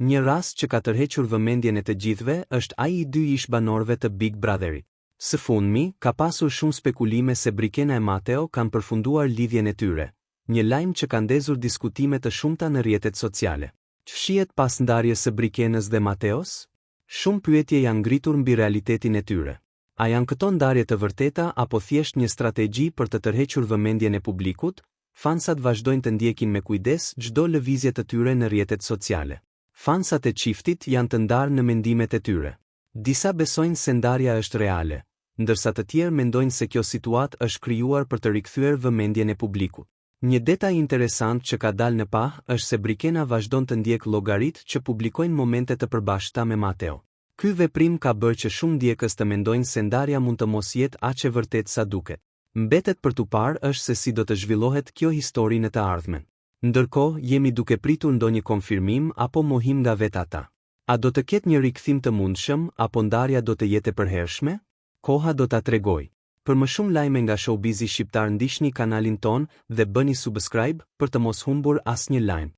Një rast që ka tërhequr vëmendjen e të gjithëve është ai i 2 ish-banorëve të Big Brotherit. Së fundmi, ka pasur shumë spekulime se Brikena e Mateo kanë përfunduar lidhjen e tyre. Një lajm që ka ndezur diskutime të shumta në rrjetet sociale. Ç'shihet pas ndarjes së Brikenës dhe Mateos? Shumë pyetje janë ngritur mbi realitetin e tyre. A janë këto ndarje të vërteta apo thjesht një strategji për të tërhequr vëmendjen e publikut? Fansat vazhdojnë të ndjekin me kujdes çdo lëvizje të tyre në rrjetet sociale. Fansat e çiftit janë të ndarë në mendimet e tyre. Disa besojnë se ndarja është reale, ndërsa të tjerë mendojnë se kjo situatë është krijuar për të rikthyer vëmendjen e publikut. Një detaj interesant që ka dalë në pah është se Brikena vazhdon të ndjek llogaritë që publikojnë momente të përbashkëta me Mateo. Ky veprim ka bërë që shumë ndjekës të mendojnë se ndarja mund të mos jetë aq e vërtetë sa duket. Mbetet për tu parë është se si do të zhvillohet kjo histori në të ardhmen. Ndërkohë, jemi duke pritur ndonjë konfirmim apo mohim nga vetë ata. A do të ketë një rikthim të mundshëm apo ndarja do të jetë e përhershme? Koha do ta tregojë. Për më shumë lajme nga showbizi shqiptar ndiqni kanalin ton dhe bëni subscribe për të mos humbur asnjë lajm.